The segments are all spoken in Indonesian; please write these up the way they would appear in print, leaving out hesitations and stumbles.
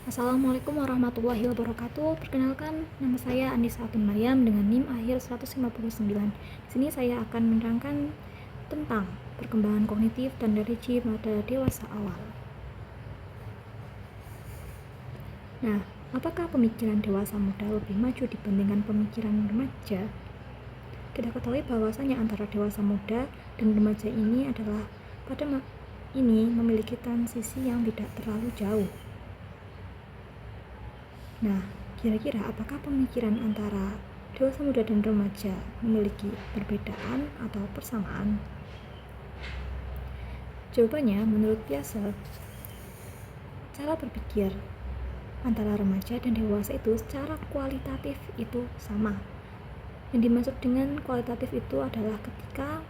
Assalamualaikum warahmatullahi wabarakatuh. Perkenalkan, nama saya Andisa Atun Maryam dengan NIM akhir 159. Di sini saya akan menerangkan tentang perkembangan kognitif dan religi pada dewasa awal. Nah, apakah pemikiran dewasa muda lebih maju dibandingkan pemikiran remaja? Kita ketahui bahwasanya antara dewasa muda dan remaja ini memiliki transisi yang tidak terlalu jauh. Nah, kira-kira apakah pemikiran antara dewasa muda dan remaja memiliki perbedaan atau persamaan? Jawabannya, menurut Piaget, cara berpikir antara remaja dan dewasa itu secara kualitatif itu sama. Yang dimaksud dengan kualitatif itu adalah ketika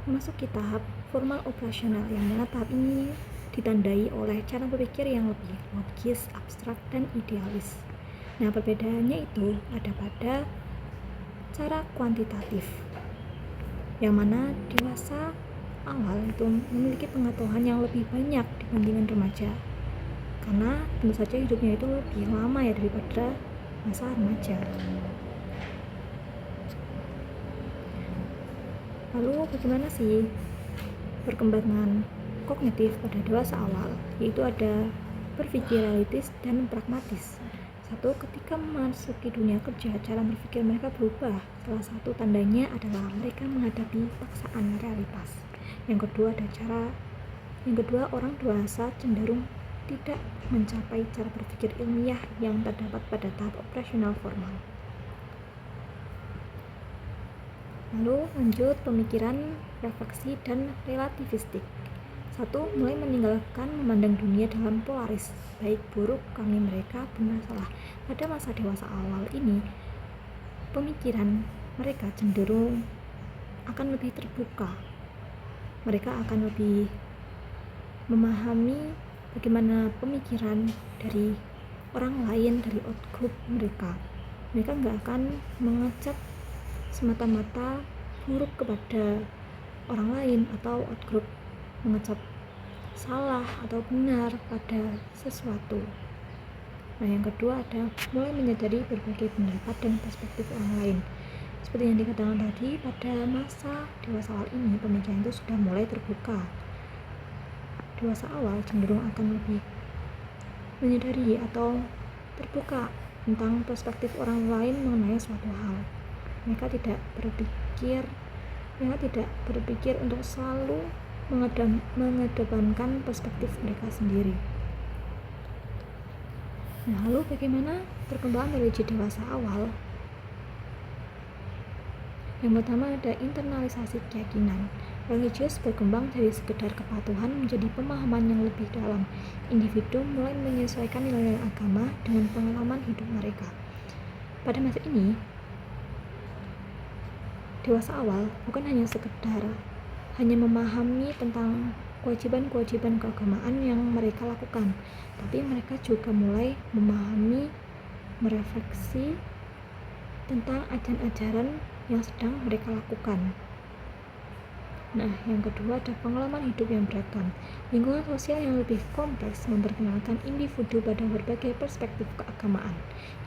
memasuki tahap formal operasional, yang mana tahap ini ditandai oleh cara berpikir yang lebih logis, abstrak, dan idealis. Nah, perbedaannya itu ada pada cara kuantitatif, yang mana dewasa awal itu memiliki pengetahuan yang lebih banyak dibandingkan remaja, karena tentu saja hidupnya itu lebih lama ya daripada masa remaja. Lalu bagaimana sih perkembangan kognitif pada dewasa awal? Yaitu ada berpikir realistis dan pragmatis. Satu, ketika memasuki dunia kerja, cara berpikir mereka berubah. Salah satu tandanya adalah mereka menghadapi paksaan realitas. Yang kedua, orang dewasa cenderung tidak mencapai cara berpikir ilmiah yang terdapat pada tahap operasional formal. Lalu lanjut pemikiran refleksi dan relativistik. Satu, mulai meninggalkan memandang dunia dalam polaris, baik buruk kami mereka benar salah. Pada masa dewasa awal ini, pemikiran mereka cenderung akan lebih terbuka. Mereka akan lebih memahami bagaimana pemikiran dari orang lain, dari outgroup mereka. Mereka nggak akan mengecap semata-mata buruk kepada orang lain atau outgroup, mengecap salah atau benar pada sesuatu. Nah, yang kedua ada mulai menyadari berbagai pendapat dan perspektif orang lain. Seperti yang dikatakan tadi, pada masa dewasa awal ini pemikiran itu sudah mulai terbuka. Dewasa awal cenderung akan lebih menyadari atau terbuka tentang perspektif orang lain mengenai suatu hal. Mereka tidak berpikir untuk selalu mengedepankan perspektif mereka sendiri. Nah, lalu bagaimana perkembangan religi dewasa awal? Yang pertama ada internalisasi keyakinan. Religius berkembang dari sekedar kepatuhan menjadi pemahaman yang lebih dalam. Individu mulai menyesuaikan nilai-nilai agama dengan pengalaman hidup mereka. Pada masa ini, dewasa awal bukan hanya memahami tentang kewajiban-kewajiban keagamaan yang mereka lakukan, tapi mereka juga mulai memahami, merefleksi tentang ajaran-ajaran yang sedang mereka lakukan. Nah, yang kedua ada pengalaman hidup yang beragam. Lingkungan sosial yang lebih kompleks memperkenalkan individu pada berbagai perspektif keagamaan.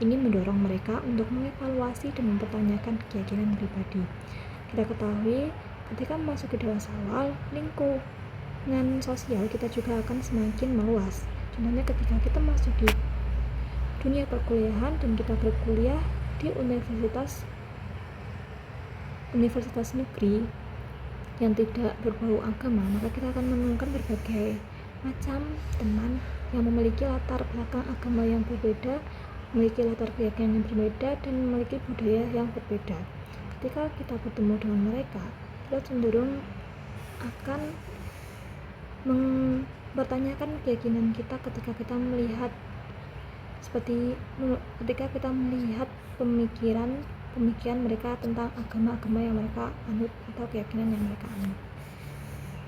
Ini mendorong mereka untuk mengevaluasi dan mempertanyakan keyakinan pribadi. Kita ketahui, ketika memasuki dewasa awal, lingkungan sosial kita juga akan semakin meluas. Contohnya ketika kita masuk di dunia perkuliahan dan kita berkuliah di universitas negeri yang tidak berbau agama, maka kita akan menemukan berbagai macam teman yang memiliki latar belakang agama yang berbeda, memiliki latar keyakinan yang berbeda, dan memiliki budaya yang berbeda. Ketika kita bertemu dengan mereka, kita cenderung akan mempertanyakan keyakinan kita ketika kita melihat pemikiran mereka tentang agama-agama yang mereka anut atau keyakinan yang mereka anut.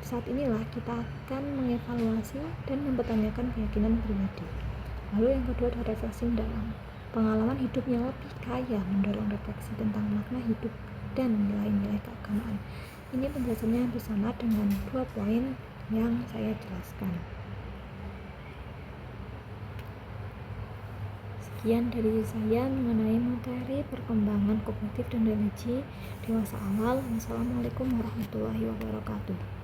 Saat inilah kita akan mengevaluasi dan mempertanyakan keyakinan pribadi. Lalu yang kedua adalah refleksi mendalam. Pengalaman hidup yang lebih kaya mendorong refleksi tentang makna hidup dan nilai-nilai keagamaan. Ini penjelasannya bersama dengan 2 poin yang saya jelaskan. Sekian dari saya mengenai materi perkembangan kognitif dan religi dewasa awal. Wassalamualaikum warahmatullahi wabarakatuh.